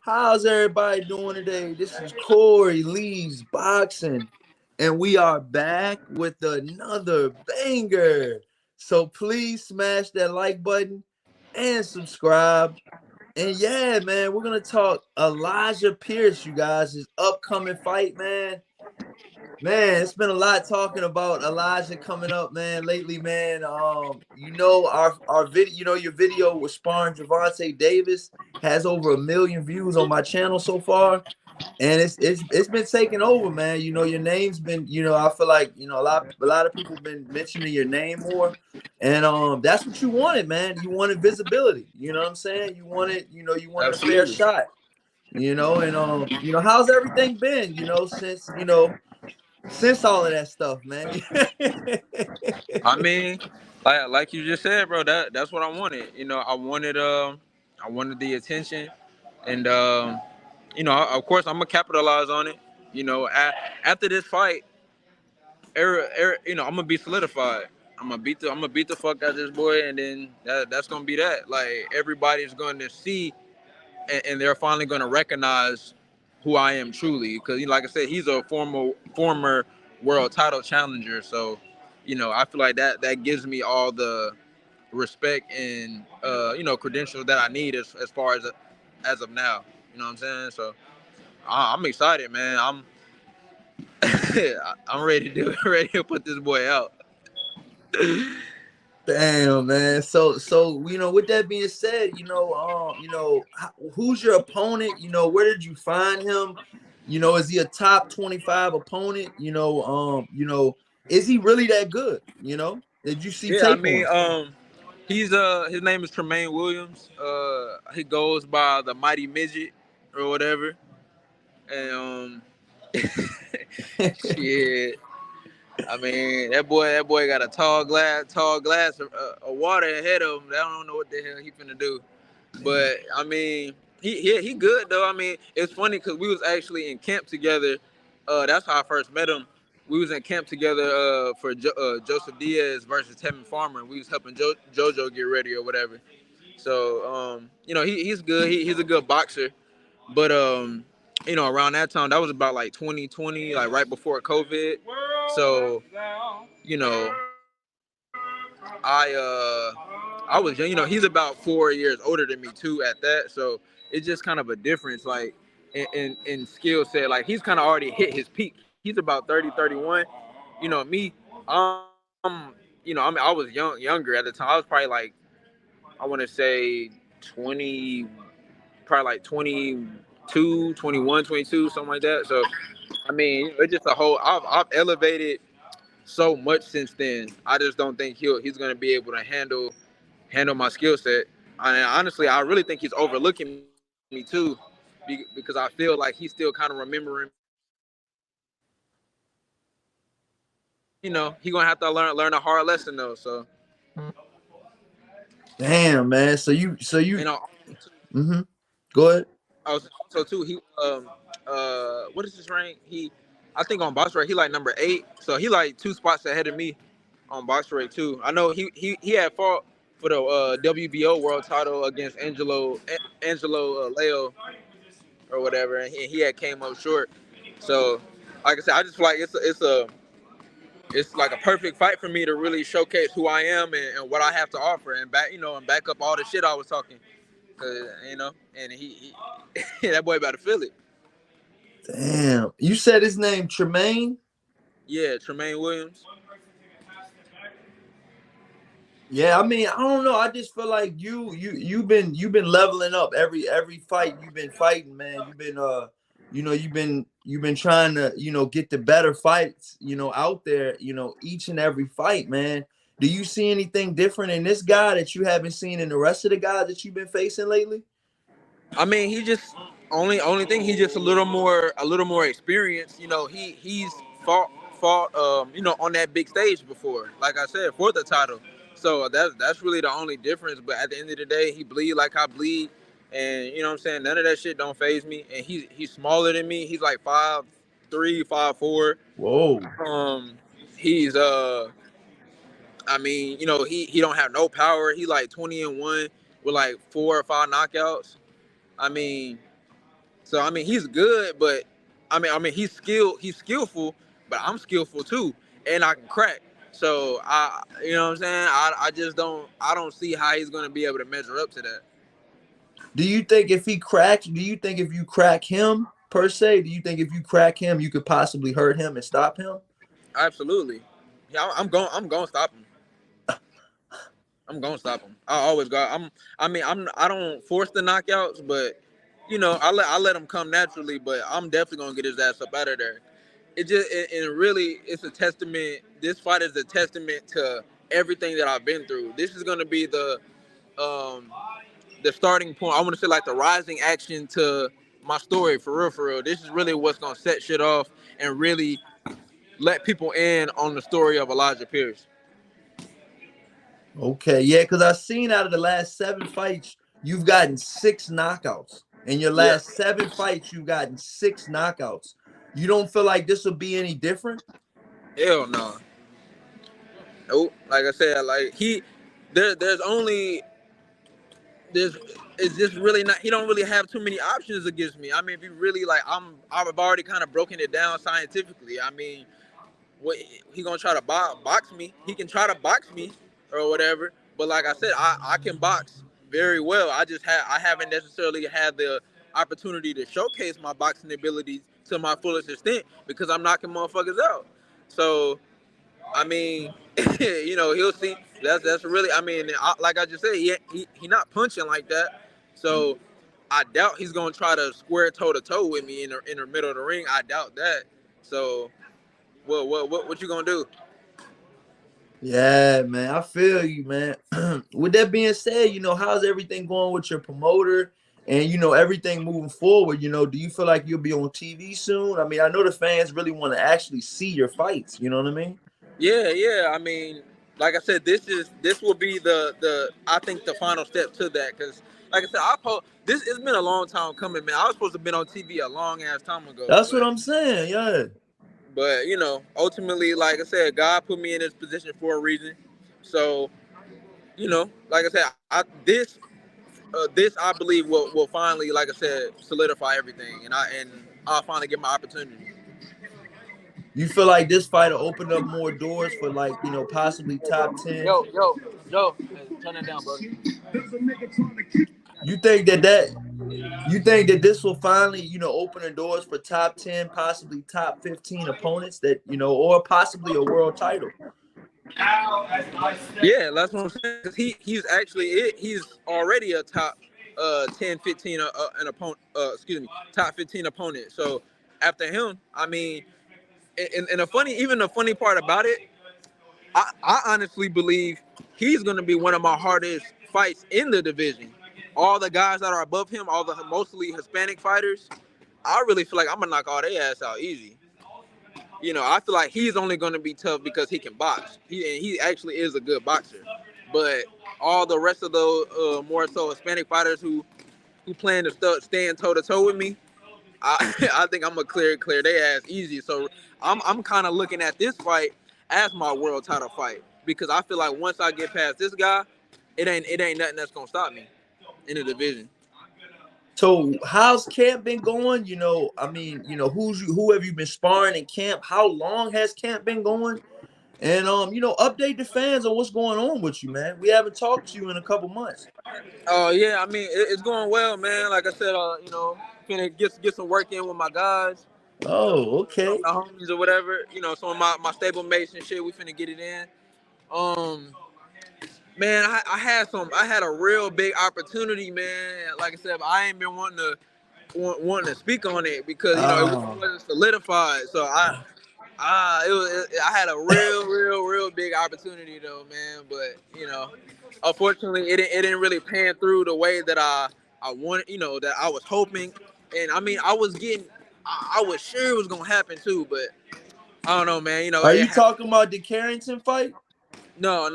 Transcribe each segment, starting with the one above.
How's everybody doing today? This is Corey Lee's Boxing, and we are back with another banger. So please smash that like button and subscribe. And yeah, man, we're gonna talk Elijah Pierce, you guys, his upcoming fight, man. Man, it's been a lot talking about Elijah coming up, man, lately, man. Our video, your video with sparring Javonte Davis has over 1 million views on my channel so far, and it's been taking over, man. Your name's been, I feel like a lot of people been mentioning your name more, and that's what you wanted, man. You wanted visibility. You know what I'm saying? You wanted a fair Absolutely. shot. How's everything been? Since all of that stuff, man. I mean, like you just said, bro. That's what I wanted. I wanted the attention, and of course, I'm gonna capitalize on it. After this fight, I'm gonna be solidified. I'm gonna beat the fuck out of this boy, and then that's gonna be that. Like everybody's going to see, and they're finally gonna recognize who I am truly. Because like I said, he's a former world title challenger. So, I feel like that gives me all the respect and credentials that I need as far as of now. You know what I'm saying? So I'm excited, man. I'm ready to ready to put this boy out. Damn, man. So with that being said, who's your opponent? Where did you find him? Is he a top 25 opponent? Is he really that good? Did you see Yeah, I tape on mean, him? he's his name is Tremaine Williams. He goes by the Mighty Midget or whatever. And shit. I mean, that boy got a tall glass of water ahead of him. I don't know what the hell he finna do. But I mean, he good though. I mean, it's funny because we was actually in camp together. That's how I first met him. We was in camp together for Joseph Diaz versus Tevin Farmer. We was helping JoJo get ready or whatever. So he's good. He's a good boxer. But around that time, that was about like 2020, like right before COVID. So you know, I was young. He's about 4 years older than me too. At that, so it's just kind of a difference, like in skill set. Like he's kind of already hit his peak. He's about 30, 31. Me, I was younger at the time. I was probably like, I want to say 20, probably like 22, 21, 22, something like that. So, I mean, it's just a whole. I've elevated so much since then. I just don't think he's gonna be able to handle my skill set. And honestly, I really think he's overlooking me too, because I feel like he's still kind of remembering me from back then. He gonna have to learn a hard lesson though. So, Damn, man. So you you know, mm-hmm. Go ahead. also too, he what is his rank? I think on box rate he like number 8, so he like 2 spots ahead of me on box rate too. I know he had fought for the WBO world title against Angelo Leo or whatever, and he had came up short. So, like I said, I just feel like it's like a perfect fight for me to really showcase who I am and what I have to offer, and back up all the shit I was talking. Cause and he that boy about to feel it. Damn. You said his name Tremaine? Yeah, Tremaine Williams. Yeah, I mean, I don't know. I just feel like you've been leveling up every fight you've been fighting, man. You've been trying to, get the better fights, out there, each and every fight, man. Do you see anything different in this guy that you haven't seen in the rest of the guys that you've been facing lately? I mean, he just only thing he's just a little more experienced. He's fought on that big stage before. Like I said, for the title. So that's really the only difference. But at the end of the day, he bleed like I bleed, and you know what I'm saying. None of that shit don't phase me. And he's smaller than me. He's like 5'3", 5'4". Whoa. He's I mean, he don't have no power. He like 20-1 with like 4 or 5 knockouts. I mean, So I mean, he's good, but I mean, he's skillful, but I'm skillful too, and I can crack. So you know what I'm saying? I just don't see how he's gonna be able to measure up to that. Do you think if he cracks, do you think if you crack him per se, do you think if you crack him, you could possibly hurt him and stop him? Absolutely. Yeah, I'm going to stop him. I'm going to stop him. I always go. I don't force the knockouts, but I let him come naturally. But I'm definitely gonna get his ass up out of there. And really, it's a testament. This fight is a testament to everything that I've been through. This is gonna be um the starting point. I want to say like the rising action to my story for real, for real. This is really what's gonna set shit off and really let people in on the story of Elijah Pierce. Okay, yeah, because I've seen out of the last 7 fights, you've gotten 6 knockouts. In your Yeah. last 7 fights, you've gotten 6 knockouts. You don't feel like this will be any different? Hell no. Nope. Like I said, like there's only there's it's just really not. He don't really have too many options against me. I mean, if you really like, I've already kind of broken it down scientifically. I mean, what he gonna try to box me? He can try to box me or whatever. But like I said, I can box very well. I haven't necessarily had the opportunity to showcase my boxing abilities to my fullest extent because I'm knocking motherfuckers out. So I mean, he'll see. That's really. I mean, like I just said, he not punching like that. So I doubt he's gonna try to square toe to toe with me in the middle of the ring. I doubt that. So what you gonna do? Yeah, man, I feel you, man. With that being said, how's everything going with your promoter and everything moving forward? Do you feel like you'll be on TV soon? I mean, I know the fans really want to actually see your fights. You know what I mean? Yeah. I mean, like I said, this will be the I think the final step to that because, like I said, this. It's been a long time coming, man. I was supposed to have been on TV a long ass time ago, That's what I'm saying. Yeah. but ultimately, like I said, God put me in this position for a reason. So like I said, this I believe will finally, like I said, solidify everything, and I'll finally get my opportunity. You feel like this fight will open up more doors for like, possibly top 10? Yo, hey, turn that down, bro. You think that this will finally, open the doors for top 10, possibly top 15 opponents that, or possibly a world title? Yeah, that's what I'm saying. Cause he's already a top 10, 15 an opponent. Excuse me, top 15 opponent. So after him, I mean, and the funny part about it, I honestly believe he's gonna be one of my hardest fights in the division. All the guys that are above him, all the mostly Hispanic fighters, I really feel like I'm gonna knock all their ass out easy. I feel like he's only going to be tough because he can box. He actually is a good boxer. But all the rest of those more so Hispanic fighters who plan to stand toe to toe with me, I I think I'm gonna clear their ass easy. So I'm kind of looking at this fight as my world title fight because I feel like once I get past this guy, it ain't nothing that's gonna stop me in the division. So how's camp been going? I mean, who have you been sparring in camp? How long has camp been going? And update the fans on what's going on with you, man. We haven't talked to you in a couple months. Oh yeah, I mean it's going well, man. Like I said, finna get some work in with my guys. Oh, okay. My homies or whatever, some of my stable mates and shit, we finna get it in. Um, man, I had a real big opportunity, man. Like I said, I ain't been wanting to speak on it because it Oh. wasn't solidified. So I had a real big opportunity though, man. But unfortunately, it didn't really pan through the way that I wanted, that I was hoping. And I mean, I was sure it was gonna happen too, but I don't know, man. Are you talking about the Carrington fight? No.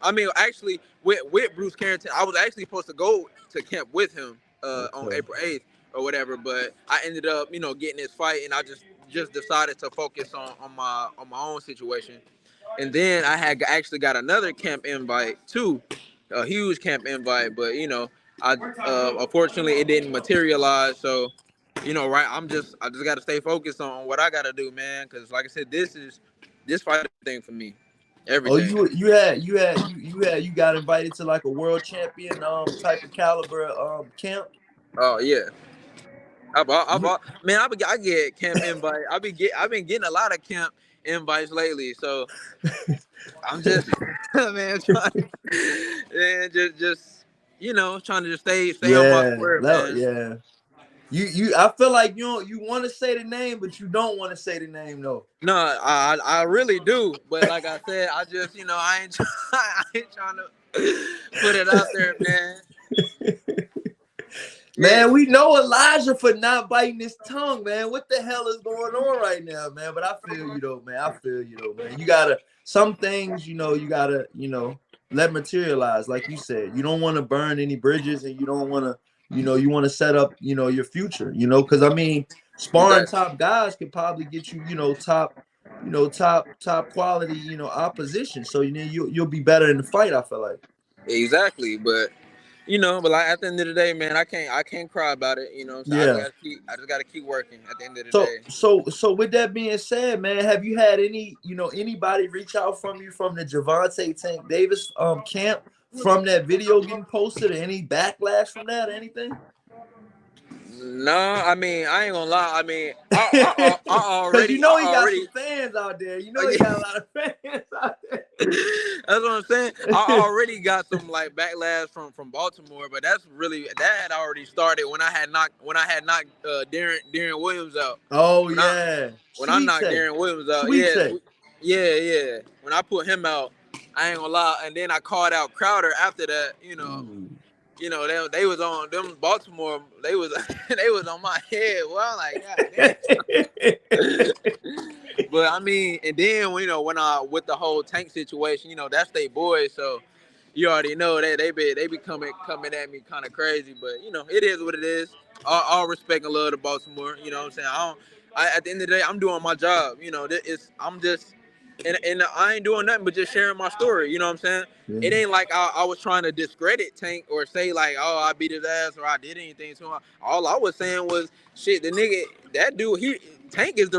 I mean, actually, with Bruce Carrington, I was actually supposed to go to camp with him on Okay. April 8th or whatever, but I ended up, getting this fight, and I just decided to focus on my own situation. And then I had actually got another camp invite too, a huge camp invite, but I unfortunately it didn't materialize. So right. I just got to stay focused on what I got to do, man. Because like I said, this fight is everything for me, Oh, everything. you got invited to like a world champion type of caliber camp. Oh yeah. You, Man, I get camp invite. I've been getting a lot of camp invites lately. So I'm just, man, trying, man, just trying to just stay on my square, man. yeah. I feel like you want to say the name, but you don't want to say the name though. No, I really do, but like I said, I just I ain't I ain't trying to put it out there, man. Yeah, Man, we know Elijah for not biting his tongue, man. What the hell is going on right now, man? But I feel you though, man. I feel you though, man. You gotta some things, you gotta, let materialize, like you said. You don't want to burn any bridges, and you don't want to, you want to set up, your future, because I mean, sparring exactly, top guys could probably get you, top quality, opposition. So you'll be better in the fight. I feel like. exactly. But but like at the end of the day, man, I can't cry about it. You know what I'm saying? Yeah. I just gotta keep working. At the end of the So day. so so with that being said, man, have you had anybody reach out from you from the Javonte Tank Davis camp from that video getting posted, or any backlash from that or anything? No, I mean I ain't gonna lie. I mean Because I he got some already. fans out there. He got a lot of fans out there. That's what I'm saying. I already got some like backlash from Baltimore, but that had already started when I had knocked Darren Williams out. Oh When I yeah, when I sweet knocked take, Darren Williams out, sweet take. yeah. When I put him out, I ain't gonna lie, and then I called out Crowder after that. Ooh. They was on them Baltimore. They was they was on my head. Well, I'm like, God damn. But I mean, and then when I with the whole Tank situation, that's they boys. So you already know that they be coming at me kind of crazy. But it is what it is. All respect and love to Baltimore. You know what I'm saying? At the end of the day, I'm doing my job. I'm just and I ain't doing nothing but just sharing my story. You know what I'm saying? Yeah. It ain't like I was trying to discredit Tank or say like, oh, I beat his ass or I did anything to him. All I was saying was, shit, the nigga, that dude, Tank is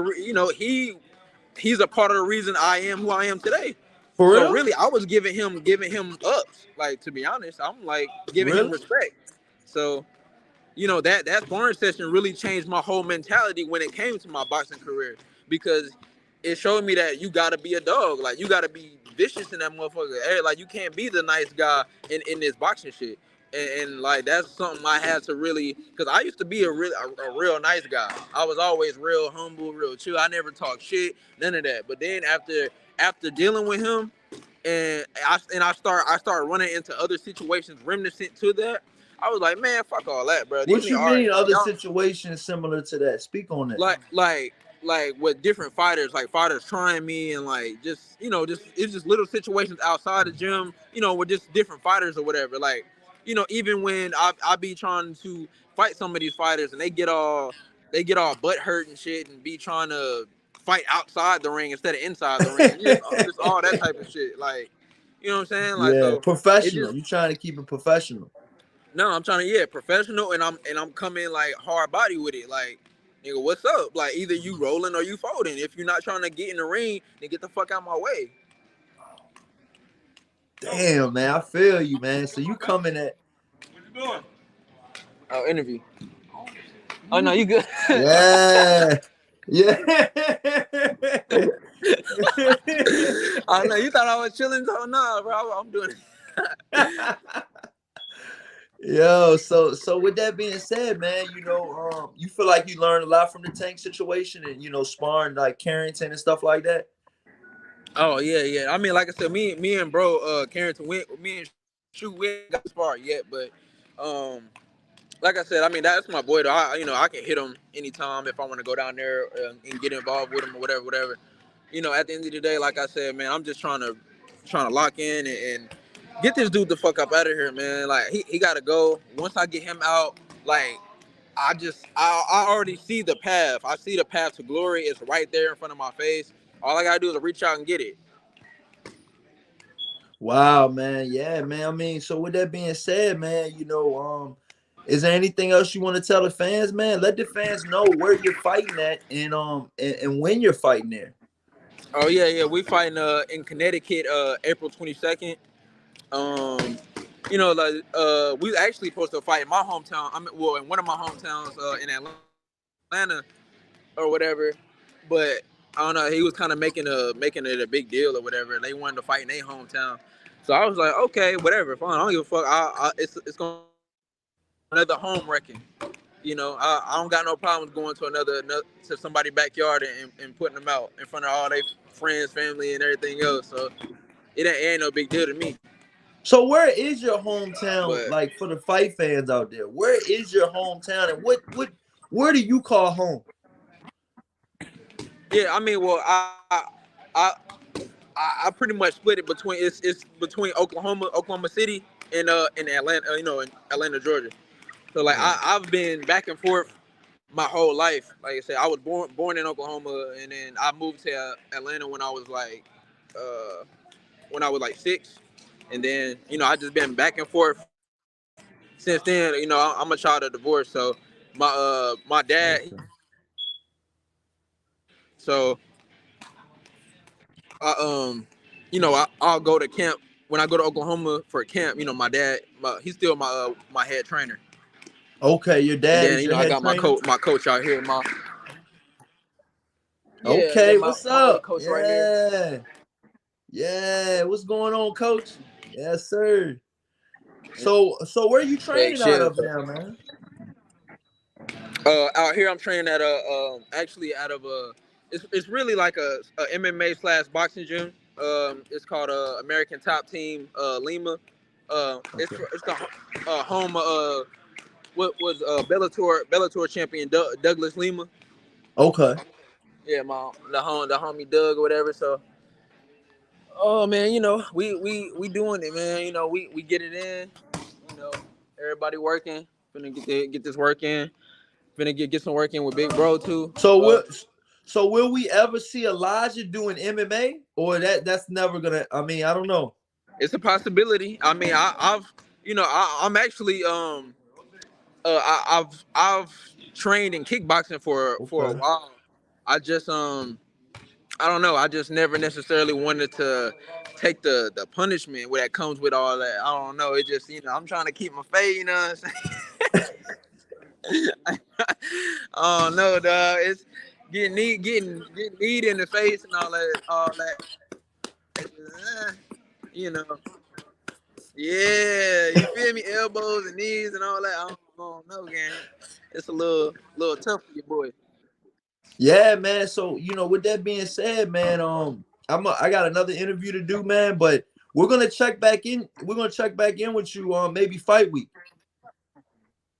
he's a part of the reason I am who I am today. For So real? really, I was giving him ups. Like, to be honest, I'm like giving him Really? respect. So that sparring session really changed my whole mentality when it came to my boxing career, because it showed me that you gotta be a dog. Like, you gotta be vicious in that motherfucker. Like, you can't be the nice guy in this boxing shit. And like, that's something I had to really, because I used to be a real nice guy. I was always real humble, real chill. I never talked shit, none of that. But then after dealing with him, I start running into other situations reminiscent to that. I was like, man, fuck all that, bro. These What you niggas, all right, mean other y'all, situations similar to that? Speak on that. like with different fighters, like fighters trying me, and like just it's just little situations outside the gym, with just different fighters or whatever. Like, even when I be trying to fight some of these fighters and they get all butt hurt and shit and be trying to fight outside the ring instead of inside the ring. Just all that type of shit. Like, you know what I'm saying? Like, Yeah, so it professional. just You trying to keep it professional. no, I'm trying to, professional, and I'm coming like hard body with it. Like, nigga, what's up? Like, either you rolling or you folding. If you're not trying to get in the ring, then get the fuck out my way. Damn, man, I feel you, man. So you coming at What you doing? Oh, interview. Oh no, you good? yeah, yeah. I know you thought I was chilling. So nah, bro, I'm doing it. Yo, so with that being said, man, you feel like you learned a lot from the Tank situation and sparring like Carrington and stuff like that. Oh yeah. I mean, like I said, me and bro, Carrington went. Me and Shoot, we ain't got sparred yet, but um, like I said, I mean, that's my boy though. I can hit him anytime if I want to go down there and get involved with him or whatever. At the end of the day, like I said, man, I'm just trying to lock in and get this dude the fuck up out of here, man. Like, he gotta go. Once I get him out, like, I already see the path. I see the path to glory. It's right there in front of my face. All I gotta do is reach out and get it. Wow, man. Yeah, man. I mean, so with that being said, man, Is there anything else you want to tell the fans, man? Let the fans know where you're fighting at and when you're fighting there. Oh yeah, we fighting in Connecticut April 22nd. Like we actually supposed to fight in my hometown. I mean, well, in one of my hometowns in Atlanta or whatever. But I don't know. He was kind of making it a big deal or whatever. They wanted to fight in their hometown, so I was like, okay, whatever, fine. I don't give a fuck. It's gonna another home wrecking. I don't got no problems going to another to somebody's backyard and putting them out in front of all their friends, family, and everything else. So it ain't no big deal to me. So where is your hometown? But Like for the fight fans out there, where is your hometown, and where do you call home? yeah, I mean, well, I pretty much split it between it's between Oklahoma City and Atlanta, in Atlanta, Georgia. So like Right. I've been back and forth my whole life. Like I said, I was born in Oklahoma, and then I moved to Atlanta uh, when I was like 6, and then I just been back and forth since then. I'm a child of divorce, so my dad, Okay. so I I'll go to camp when I go to Oklahoma for camp. He's still my head trainer, Okay, your and dad then is your I head got trainer. my coach out here. Yeah, Okay, my what's other up? coach right here. Yeah, yeah. What's going on, coach? Yes, sir. So where are you Big training out shit. of now, man? Out here, I'm training at actually out of it's really like a MMA slash boxing gym. It's called American Top Team Lima. Okay. It's the home what was Bellator champion Douglas Lima. Okay. Yeah, the homie Doug or whatever. So, oh man, we doing it, man. We get it in. You know, everybody working. Finna get this work in. Finna get some work in with Big Bro too. So will so will we ever see Elijah doing MMA, or that's never gonna? I mean, I don't know. It's a possibility. I mean, I'm actually I've trained in kickboxing for a Okay. while. I just I don't know. I just never necessarily wanted to take the punishment that comes with all that. I don't know. It just I'm trying to keep my faith. You know what I'm saying? Oh no, dog. It's getting kneed in the face and all that. Eh, You know. Yeah, you feel me? Elbows and knees and all that. I don't know, gang. It's a little tough for your boy. Yeah, man. So with that being said, man, I got another interview to do, man. But we're gonna check back in. We're gonna check back in with you on maybe fight week.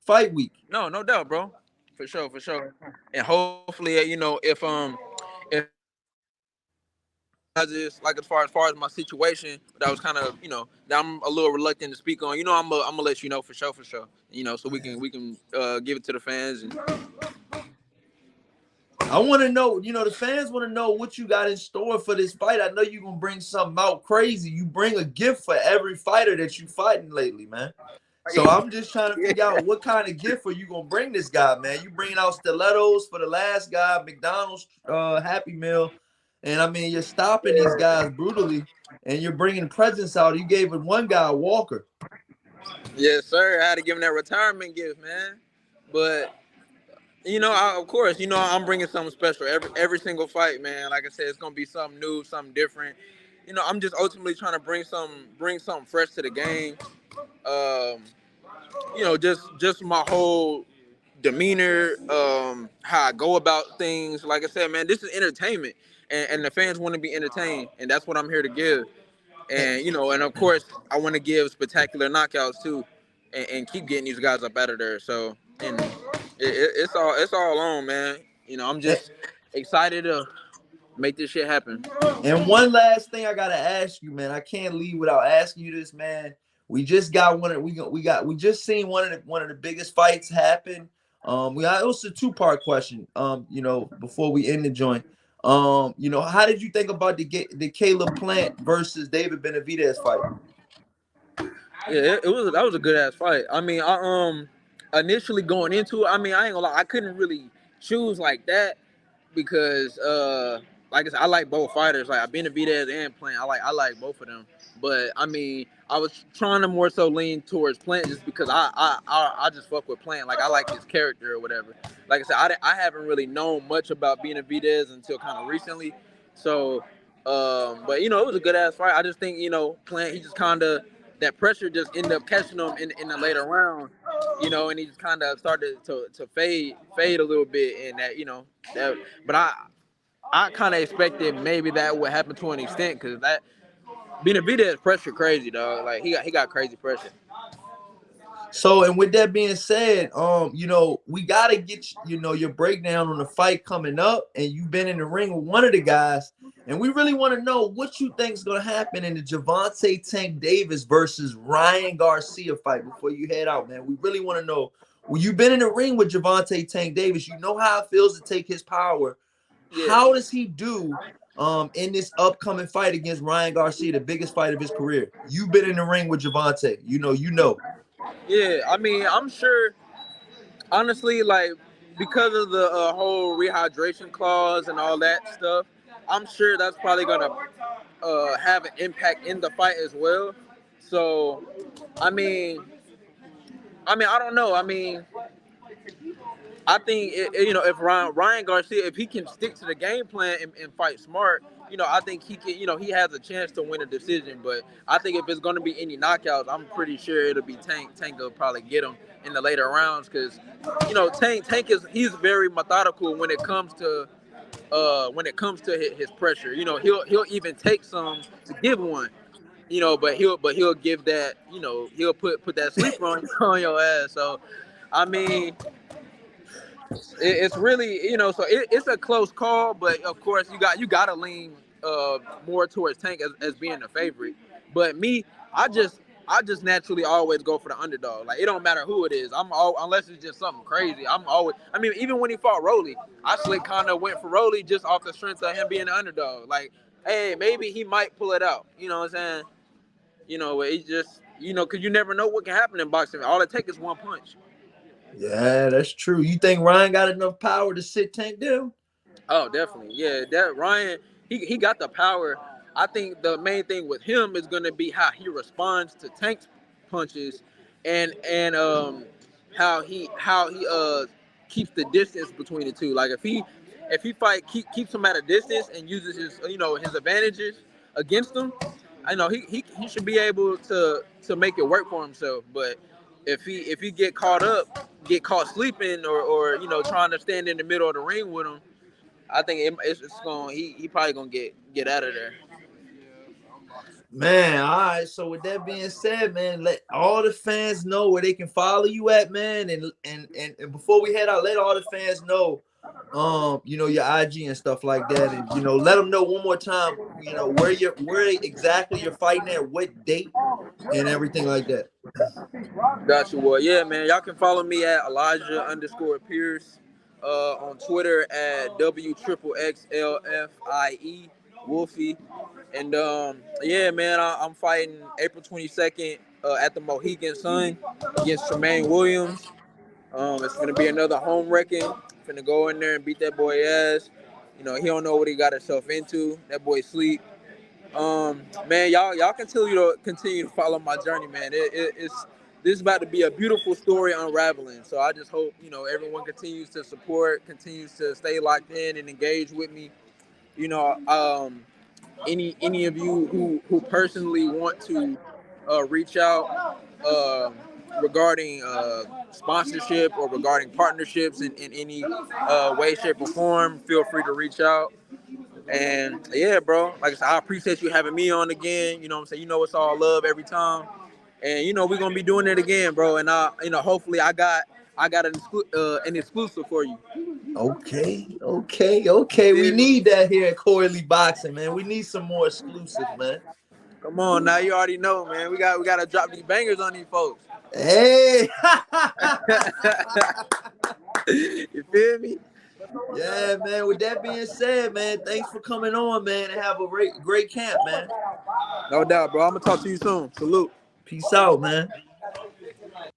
Fight week. No doubt, bro. For sure, for sure. And hopefully, if like as far as my situation that was kind of that I'm a little reluctant to speak on. I'm gonna let you know for sure, for sure. So we can give it to the fans and I want to know. The fans want to know what you got in store for this fight. I know you're gonna bring something out crazy. You bring a gift for every fighter that you fighting lately, man. So I'm just trying to figure out what kind of gift are you gonna bring this guy, man. You bringing out stilettos for the last guy, McDonald's Happy Meal, and I mean you're stopping these guys brutally, and you're bringing presents out. You gave it one guy a walker. yes, sir. I had to give him that retirement gift, man. But of course, I'm bringing something special every single fight, man. Like I said, it's gonna be something new, something different. I'm just ultimately trying to bring something fresh to the game. Um, just my whole demeanor, how I go about things. Like I said, man, this is entertainment, and the fans want to be entertained, and that's what I'm here to give. And of course, I want to give spectacular knockouts too, and keep getting these guys up out of there. So, and it's all on, man. I'm just excited to make this shit happen. And one last thing I gotta ask you, man. I can't leave without asking you this, man. We just got one. We just seen one of the biggest fights happen. It was a two-part question. Before we end the joint, how did you think about the Caleb Plant versus David Benavidez fight? Yeah, it was that was a good ass fight. I mean, initially going into it, I mean, I ain't gonna lie, I couldn't really choose like that because like I said, I like both fighters. Like Benavidez and Plant. I like both of them. But I mean, I was trying to more so lean towards Plant just because I just fuck with Plant. Like I like his character or whatever. Like I said, I haven't really known much about Benavidez until kind of recently. So but you know, it was a good ass fight. I just think, you know, Plant, he just kind of, that pressure just ended up catching him in the later round, you know, and he just kind of started to fade a little bit, and that, you know, that. But I kind of expected maybe that would happen to an extent because that Benavidez pressure crazy, dog. Like he got crazy pressure. So, and with that being said, you know, we gotta get you know your breakdown on the fight coming up, and you've been in the ring with one of the guys, and we really want to know what you think is gonna happen in the Javonte Tank Davis versus Ryan Garcia fight before you head out, man. We really want to know. When you've been in the ring with Javonte Tank Davis, you know how it feels to take his power. Yeah, How does he do in this upcoming fight against Ryan Garcia, the biggest fight of his career? You've been in the ring with Javonte. You know. yeah. I mean, I'm sure. Honestly, like because of the whole rehydration clause and all that stuff, I'm sure that's probably gonna have an impact in the fight as well. So, I mean, I don't know. I mean, I think you know, if Ryan Garcia, if he can stick to the game plan and fight smart, you know, I think he can. You know, he has a chance to win a decision. But I think if it's going to be any knockouts, I'm pretty sure it'll be Tank. Tank will probably get him in the later rounds because, you know, Tank is, he's very methodical when it comes to his pressure. You know, he'll even take some to give one. You know, but he'll give that. You know, he'll put that sleeper on on your ass. So, I mean, it's really, you know, so it's a close call, but of course you got to lean more towards Tank as being the favorite. But me, I just naturally always go for the underdog. Like it don't matter who it is. Unless it's just something crazy. I'm always. I mean, even when he fought Rolly, I slick kind of went for Rolly just off the strength of him being the underdog. Like, hey, maybe he might pull it out. You know what I'm saying? You know, it's just, you know, because you never know what can happen in boxing. All it takes is one punch. Yeah, that's true. You think Ryan got enough power to sit Tank down? Oh, definitely. Yeah, that Ryan, he got the power. I think the main thing with him is going to be how he responds to Tank's punches, and how he keeps the distance between the two. Like if he keeps him at a distance and uses his, you know, his advantages against him, I know he should be able to make it work for himself. But if he get caught sleeping, or you know, trying to stand in the middle of the ring with him, I think it's going. He probably gonna get out of there. Man, all right. So with that being said, man, let all the fans know where they can follow you at, man. And before we head out, let all the fans know, you know, your IG and stuff like that. And you know, let them know one more time, you know, where exactly you're fighting at, what date and everything like that. Got you, boy. Yeah, man. Y'all can follow me at Elijah_Pierce, on Twitter at WXXLFIE Wolfie. And yeah, man, I'm fighting April 22nd at the Mohegan Sun against Tremaine Williams. It's gonna be another home wrecking. Finna go in there and beat that boy ass. You know, he don't know what he got himself into. That boy sleep. Man, y'all continue to follow my journey, man. It's this is about to be a beautiful story unraveling. So I just hope, you know, everyone continues to support, continues to stay locked in and engage with me. You know, any of you who personally want to reach out regarding sponsorship or regarding partnerships in any way, shape, or form, feel free to reach out. And yeah, bro, like I said, I appreciate you having me on again. You know what I'm saying? You know it's all love every time. And you know we're gonna be doing it again, bro. And you know, hopefully I got an exclusive for you. Okay. We need that here at Corey Lee Boxing, man. We need some more exclusives, man. Come on, now you already know, man. We gotta drop these bangers on these folks. Hey. You feel me? Yeah, man. With that being said, man, thanks for coming on, man, and have a great camp, man. No doubt, bro. I'm gonna talk to you soon. Salute. Peace out, man.